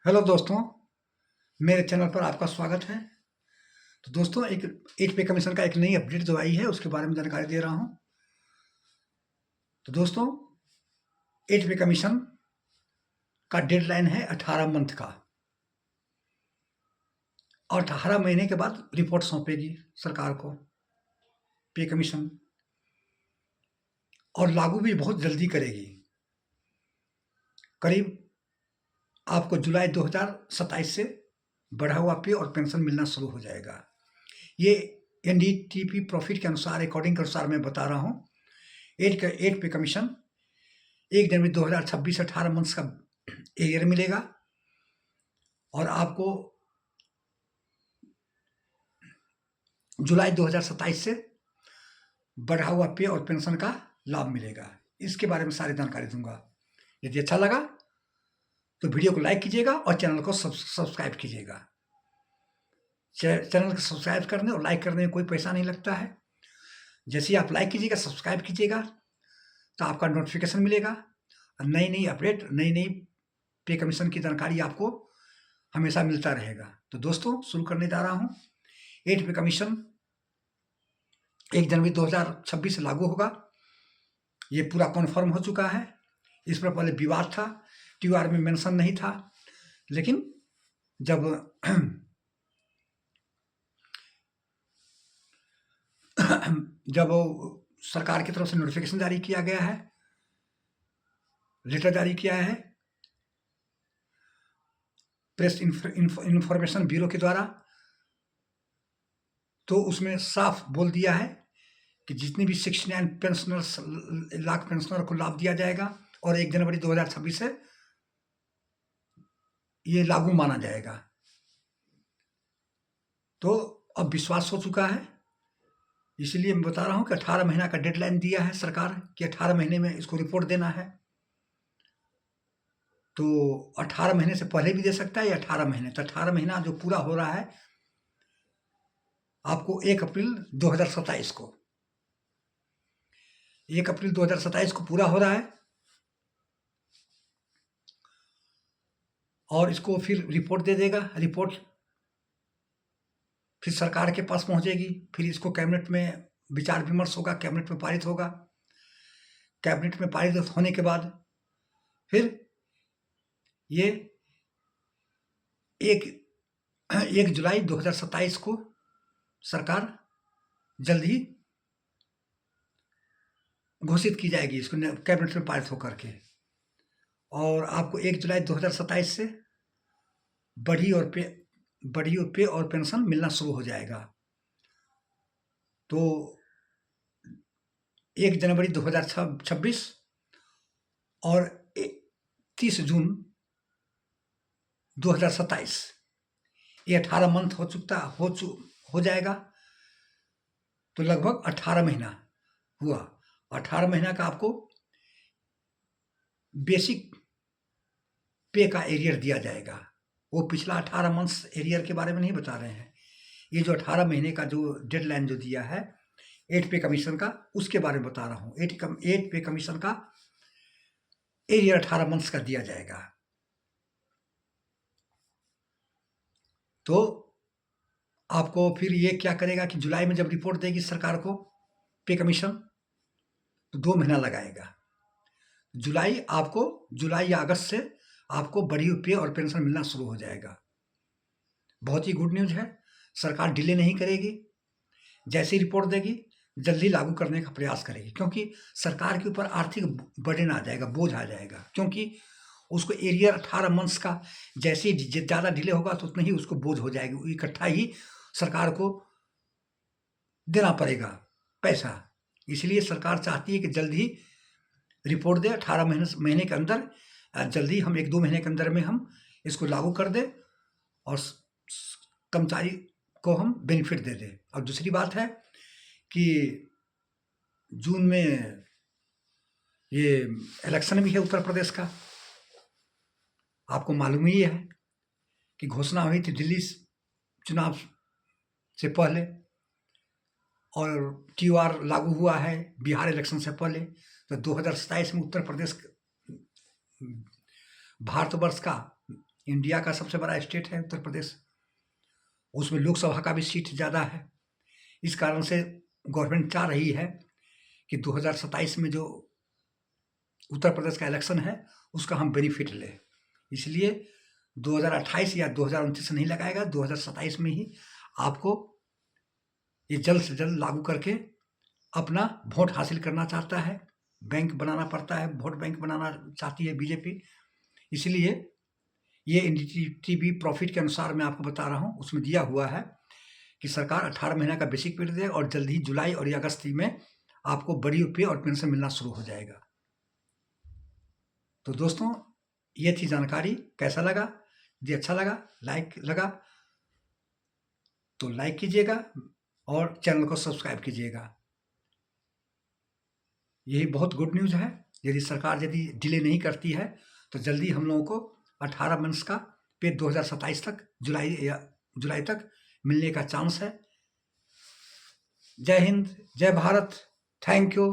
Hello दोस्तों, मेरे channel पर आपका स्वागत है। तो दोस्तों, एक 8 पे कमीशन का एक नई अपडेट जो आई है उसके बारे में जानकारी दे रहा हूं। तो दोस्तों, 8 पे कमीशन का डेडलाइन है 18 मंथ का और 18 महीने के बाद रिपोर्ट सौंपेगी सरकार को पे कमीशन, और लागू भी बहुत जल्दी करेगी। करीब आपको जुलाई 2027 से बढ़ा हुआ पे और पेंशन मिलना शुरू हो जाएगा। ये एनडीटीपी प्रॉफिट के अनुसार, अकॉर्डिंग के अनुसार मैं बता रहा हूँ। 8 पे कमीशन 1 जनवरी 2026 18 मंथ्स का ईयर मिलेगा और आपको जुलाई 2027 से बढ़ा हुआ पे और पेंशन का लाभ मिलेगा। इसके बारे में सारी जानकारी दूंगा। यदि अच्छा लगा तो वीडियो को लाइक कीजिएगा और चैनल को सब्सक्राइब कीजिएगा। चैनल को सब्सक्राइब करने और लाइक करने में कोई पैसा नहीं लगता है। जैसे ही आप लाइक कीजिएगा, सब्सक्राइब कीजिएगा, तो आपका नोटिफिकेशन मिलेगा और नई नई अपडेट, नई नई पे कमीशन की जानकारी आपको हमेशा मिलता रहेगा। तो दोस्तों, शुरू करने जा रहा हूँ। 8 पे कमीशन 1 जनवरी 2026 से लागू होगा। ये पूरा कन्फर्म हो चुका है। इस पर पहले विवाद था, TOR में मेंशन नहीं था, लेकिन जब जब सरकार की तरफ से नोटिफिकेशन जारी किया गया है, लेटर जारी किया है प्रेस इंफॉर्मेशन ब्यूरो के द्वारा, तो उसमें साफ बोल दिया है कि जितनी भी 69 पेंशनर्स, लाख पेंशनर को लाभ दिया जाएगा और 1 जनवरी 2026 से ये लागू माना जाएगा। तो अब विश्वास हो चुका है, इसलिए मैं बता रहा हूँ कि 18 महीना का डेडलाइन दिया है सरकार कि 18 महीने में इसको रिपोर्ट देना है। तो 18 महीने से पहले भी दे सकता है या 18 महीने, तो 18 महीना जो पूरा हो रहा है आपको 1 अप्रैल 2027 को, 1 अप्रैल 2027 को पूरा हो रहा है और इसको फिर रिपोर्ट दे देगा। रिपोर्ट फिर सरकार के पास पहुंचेगी, फिर इसको कैबिनेट में विचार विमर्श होगा, कैबिनेट में पारित होगा। कैबिनेट में पारित होने के बाद फिर ये 1 जुलाई 2027 को सरकार जल्द ही घोषित की जाएगी, इसको कैबिनेट में पारित होकर के, और आपको 1 जुलाई 2027 से बढ़ी हुई पे और पेंशन मिलना शुरू हो जाएगा। तो 1 जनवरी 2026 और 30 जून 2027 ये 18 मंथ हो जाएगा। तो लगभग 18 महीना हुआ। 18 महीना का आपको बेसिक पे का एरियर दिया जाएगा। वो पिछला 18 मंथ्स एरियर के बारे में नहीं बता रहे हैं, ये जो 18 महीने का जो डेडलाइन जो दिया है 8 पे कमीशन का, उसके बारे में बता रहा हूँ। 8 पे कमीशन का एरियर 18 मंथ्स का दिया जाएगा। तो आपको फिर ये क्या करेगा कि जुलाई में जब रिपोर्ट देगी सरकार को पे कमीशन, तो 2 महीना लगाएगा। जुलाई या अगस्त से आपको बढ़ी हुई पे और पेंशन मिलना शुरू हो जाएगा। बहुत ही गुड न्यूज़ है। सरकार डिले नहीं करेगी, जैसी रिपोर्ट देगी जल्दी लागू करने का प्रयास करेगी, क्योंकि सरकार के ऊपर आर्थिक बर्डन आ जाएगा, बोझ आ जाएगा, क्योंकि उसको एरियर 18 मंथ्स का जैसे ही ज़्यादा डिले होगा तो उतना ही उसको बोझ हो जाएगी, इकट्ठा ही सरकार को देना पड़ेगा पैसा। इसलिए सरकार चाहती है कि जल्द ही रिपोर्ट दे, 18 महीने के अंदर, जल्दी हम 1-2 महीने के अंदर में हम इसको लागू कर दें और कर्मचारी को हम बेनिफिट दे दें। और दूसरी बात है कि जून में ये इलेक्शन भी है उत्तर प्रदेश का। आपको मालूम ही है कि घोषणा हुई थी दिल्ली चुनाव से पहले और TOR लागू हुआ है बिहार इलेक्शन से पहले। तो 2027 में उत्तर प्रदेश भारतवर्ष का इंडिया का सबसे बड़ा स्टेट है उत्तर प्रदेश, उसमें लोकसभा का भी सीट ज़्यादा है। इस कारण से गवर्नमेंट चाह रही है कि 2027 में जो उत्तर प्रदेश का इलेक्शन है उसका हम बेनिफिट लें, इसलिए 2028 या 2029 नहीं लगाएगा, 2027 में ही आपको ये जल्द से जल्द लागू करके अपना वोट हासिल करना चाहता है, बैंक बनाना पड़ता है, वोट बैंक बनाना चाहती है बीजेपी। इसलिए ये एनडीटीवी प्रॉफिट के अनुसार मैं आपको बता रहा हूँ, उसमें दिया हुआ है कि सरकार 18 महीने का बेसिक पे देगा और जल्द ही जुलाई और अगस्त में आपको बड़ी पे और पेंशन मिलना शुरू हो जाएगा। तो दोस्तों ये थी जानकारी, कैसा लगा? यदि अच्छा लगा, लाइक लगा तो लाइक कीजिएगा और चैनल को सब्सक्राइब कीजिएगा। यही बहुत गुड न्यूज़ है। यदि सरकार यदि डिले नहीं करती है तो जल्दी हम लोगों को 18 मंथ्स का पे 2027 तक जुलाई तक मिलने का चांस है। जय हिंद, जय भारत, थैंक यू।